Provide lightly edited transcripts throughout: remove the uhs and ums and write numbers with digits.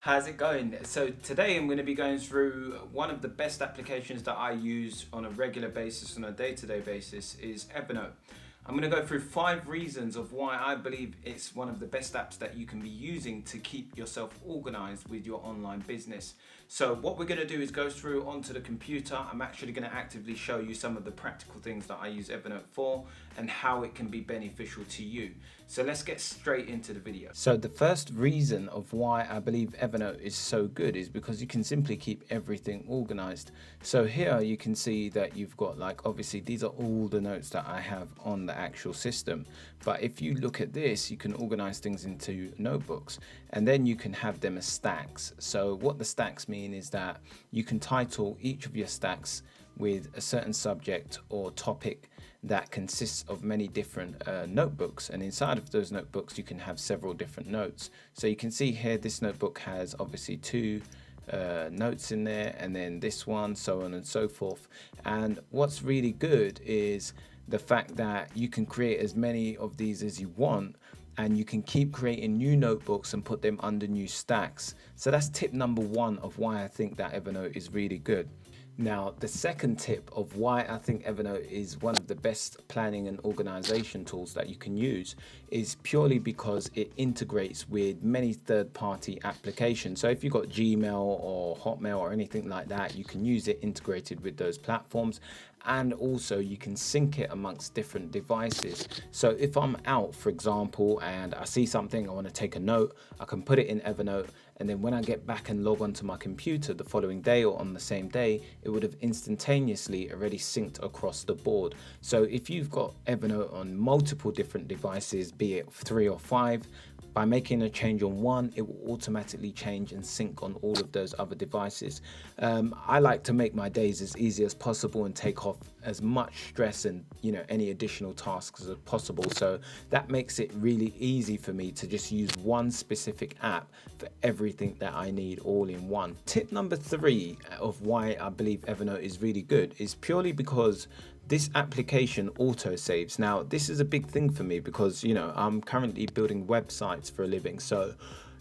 How's it going? So today I'm going to be going through one of the best applications that I use on a regular basis, on a day-to-day basis, is Evernote. I'm going to go through 5 reasons of why I believe it's one of the best apps that you can be using to keep yourself organized with your online business. So what we're going to do is go through onto the computer. I'm actually going to actively show you some of the practical things that I use Evernote for and how it can be beneficial to you. So let's get straight into the video. So the first reason of why I believe Evernote is so good is because you can simply keep everything organized. So here you can see that you've got, like, obviously these are all the notes that I have on the actual system. But if you look at this, you can organize things into notebooks, and then you can have them as stacks. So what the stacks mean is that you can title each of your stacks with a certain subject or topic that consists of many different notebooks, and inside of those notebooks you can have several different notes. So you can see here this notebook has obviously two notes in there, and then this one, so on and so forth. And what's really good is the fact that you can create as many of these as you want, and you can keep creating new notebooks and put them under new stacks. So that's tip number one of why I think that Evernote is really good. Now, the second tip of why I think Evernote is one of the best planning and organization tools that you can use is purely because it integrates with many third-party applications. So if you've got Gmail or Hotmail or anything like that, you can use it integrated with those platforms. And also you can sync it amongst different devices. So if I'm out, for example, and I see something, I want to take a note, I can put it in Evernote, and then when I get back and log onto my computer the following day or on the same day, it would have instantaneously already synced across the board. So if you've got Evernote on multiple different devices, be it 3 or 5, by making a change on one, it will automatically change and sync on all of those other devices. I like to make my days as easy as possible and take off as much stress and any additional tasks as possible. So that makes it really easy for me to just use one specific app for everything that I need all in one. Tip number 3 of why I believe Evernote is really good is purely because this application auto saves. Now, this is a big thing for me because, I'm currently building websites for a living. So,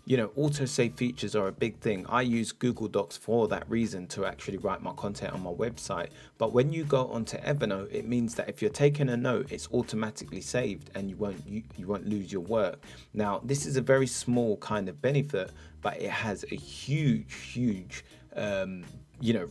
autosave features are a big thing. I use Google Docs for that reason, to actually write my content on my website. But when you go onto Evernote, it means that if you're taking a note, it's automatically saved and you won't lose your work. Now, this is a very small kind of benefit, but it has a huge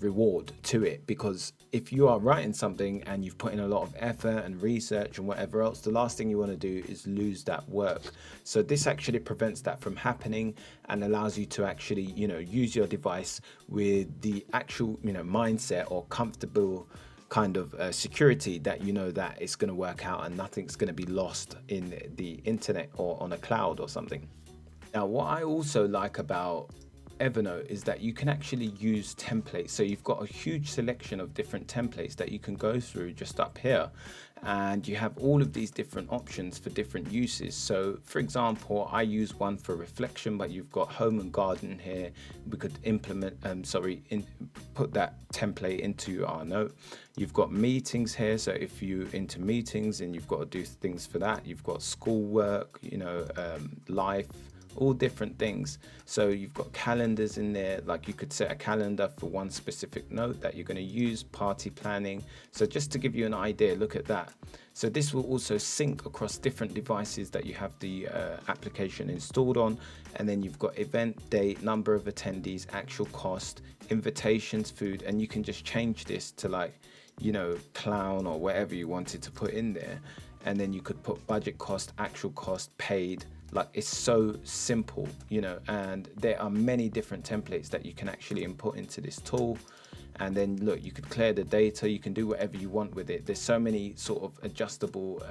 reward to it, because if you are writing something and you've put in a lot of effort and research and whatever else, the last thing you want to do is lose that work. So this actually prevents that from happening and allows you to actually use your device with the actual mindset or comfortable kind of security that that it's going to work out and nothing's going to be lost in the internet or on a cloud or something. Now, what I also like about Evernote is that you can actually use templates. So you've got a huge selection of different templates that you can go through just up here, and you have all of these different options for different uses. So for example, I use one for reflection, but you've got home and garden here. We could put that template into our note. You've got meetings here, so if you're into meetings and you've got to do things for that, you've got schoolwork, life, all different things. So you've got calendars in there, like you could set a calendar for one specific note that you're going to use, party planning. So just to give you an idea, look at that. So this will also sync across different devices that you have the application installed on. And then you've got event, date, number of attendees, actual cost, invitations, food, and you can just change this to clown or whatever you wanted to put in there. And then you could put budget cost, actual cost, paid. Like, it's so simple, and there are many different templates that you can actually input into this tool. And then look, you could clear the data, you can do whatever you want with it. There's so many sort of adjustable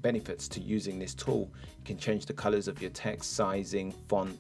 benefits to using this tool. You can change the colors of your text, sizing, font,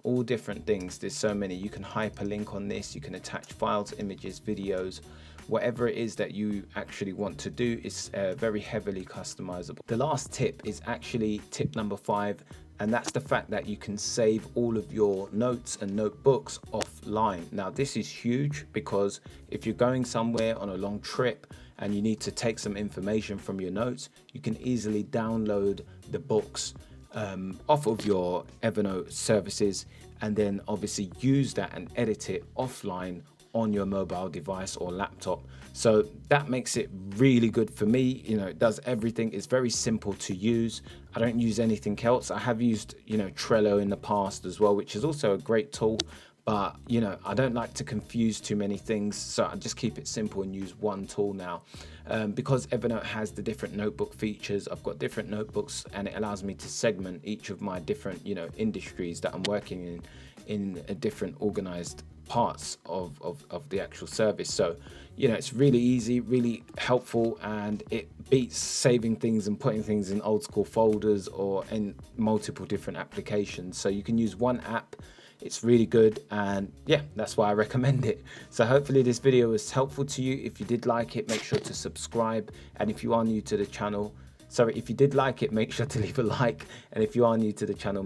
all different things. There's so many. You can hyperlink on this, you can attach files, images, videos, whatever it is that you actually want to do is very heavily customizable. The last tip is actually tip number 5, and that's the fact that you can save all of your notes and notebooks offline. Now, this is huge because if you're going somewhere on a long trip and you need to take some information from your notes, you can easily download the books off of your Evernote services, and then obviously use that and edit it offline on your mobile device or laptop. So that makes it really good for me. You know, it does everything. It's very simple to use. I don't use anything else. I have used, Trello in the past as well, which is also a great tool. But, I don't like to confuse too many things. So I just keep it simple and use one tool now. Because Evernote has the different notebook features, I've got different notebooks, and it allows me to segment each of my different, industries that I'm working in a different organized parts of the actual service. So, it's really easy, really helpful, and it beats saving things and putting things in old school folders or in multiple different applications. So you can use one app. It's really good, and yeah, that's why I recommend it. So hopefully this video was helpful to you. If you did like it, make sure to subscribe, and if you are new to the channel, if you did like it, make sure to leave a like, and if you are new to the channel,